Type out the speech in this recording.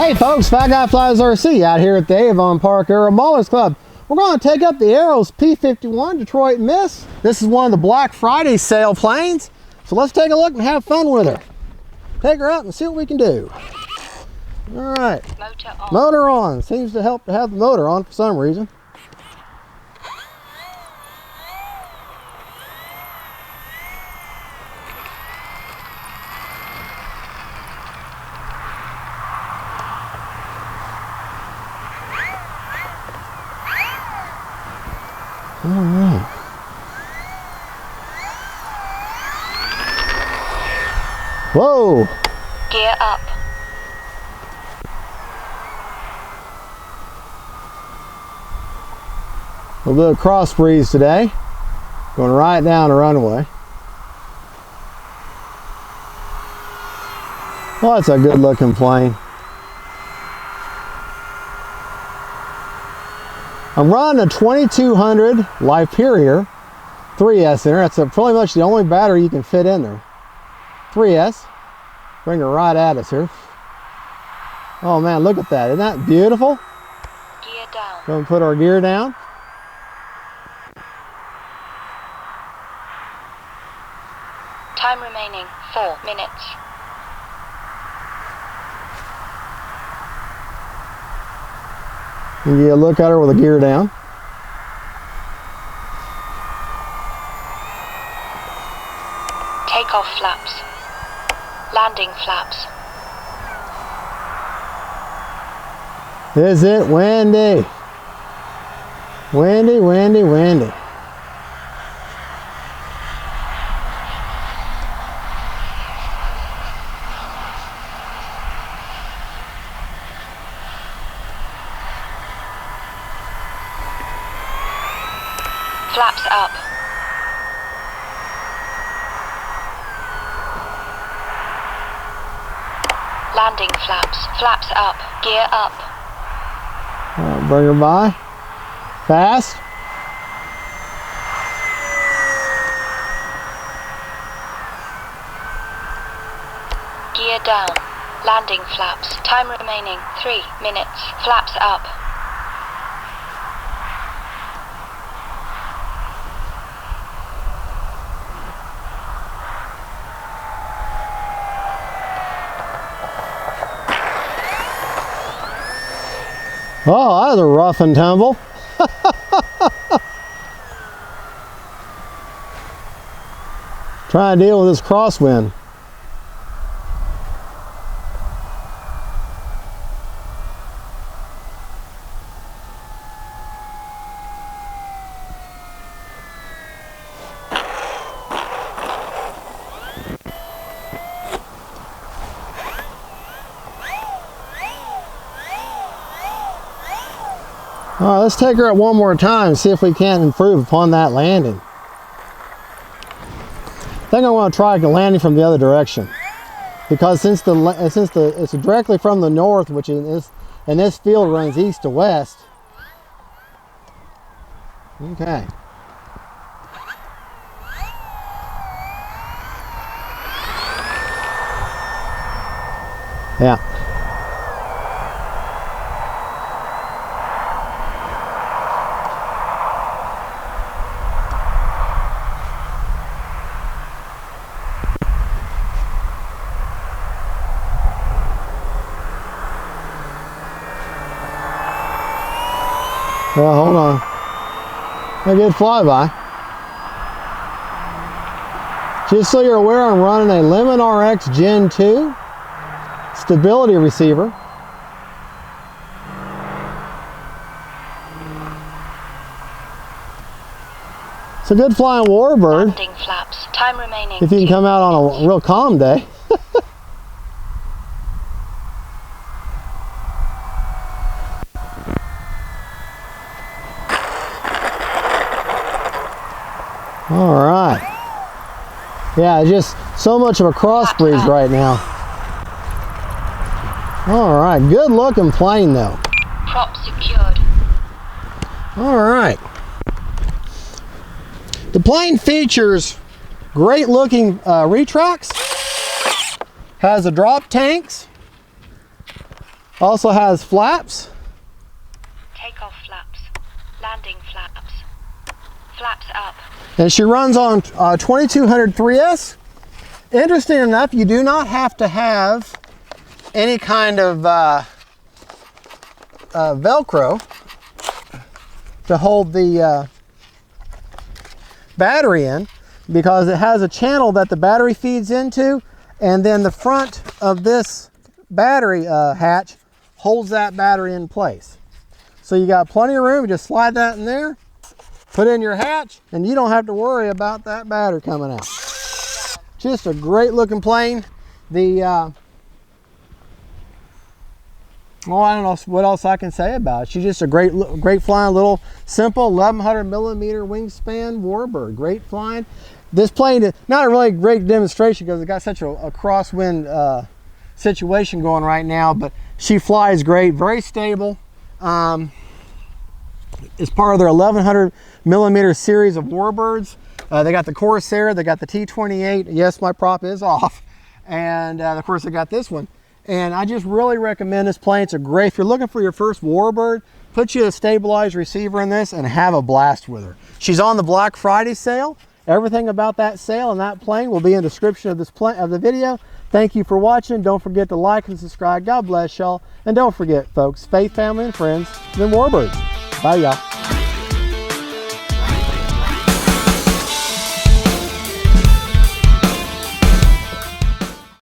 Hey folks, FGFRC out here at the Avon Park Aero Maulers Club. We're going to take up the Aero's P-51 Detroit Miss. This is one of the Black Friday sale planes. So let's take a look and have fun with her. Take her out and see what we can do. All right, motor on. Motor on. Seems to help to have the motor on for some reason. All right. Whoa! Gear up. A little bit of cross breeze today. Going right down the runway. Well, that's a good looking plane. I'm running a 2200 Lifeperior 3S in there. That's pretty much the only battery you can fit in there. 3S. Bring her right at us here. Oh man, look at that. Isn't that beautiful? Gear down. Going to put our gear down. Time remaining 4 minutes. You get a look at her with the gear down. Takeoff flaps. Landing flaps. Is it windy? Windy, windy, windy. Flaps up. Landing flaps. Flaps up. Gear up. Bring her by. Fast. Gear down. Landing flaps. Time remaining 3 minutes. Flaps up. Oh, that was a rough and tumble. Trying to deal with this crosswind. All right, let's take her up one more time and see if we can't improve upon that landing. I think I want to try landing from the other direction, because since it's directly from the north, which is and this field runs east to west. Okay. Yeah. Well, hold on. A good flyby. Just so you're aware, I'm running a Lemon RX Gen 2 stability receiver. It's a good flying warbird. Landing flaps. Time remaining. If you can come out on a real calm day. All right. Yeah, just so much of a cross breeze right now. All right, good looking plane though. Prop secured. All right. The plane features great looking retracts, has a drop tanks, Also has flaps. Takeoff flaps. Landing flaps. Flaps up. And she runs on 2200 3S. Interesting enough, you do not have to have any kind of Velcro to hold the battery in, because it has a channel that the battery feeds into, and then the front of this battery hatch holds that battery in place. So you got plenty of room. You just slide that in there, put in your hatch, and you don't have to worry about that battery coming out. Just a great looking plane. The well, I don't know what else I can say about it. She's just a great flying little simple 1100 millimeter wingspan warbird. Great flying. This plane is not a really great demonstration because it got such a crosswind situation going right now, but she flies great, very stable. It's part of their 1100 millimeter series of warbirds. They got the Corsair, they got the T-28. Yes, my prop is off. And of course, they got this one. And I just really recommend this plane. It's a great, if you're looking for your first warbird, put you a stabilized receiver in this and have a blast with her. She's on the Black Friday sale. Everything about that sale and that plane will be in the description of the video. Thank you for watching. Don't forget to like and subscribe. God bless y'all. And don't forget, folks, faith, family, and friends, then warbirds. Bye, y'all.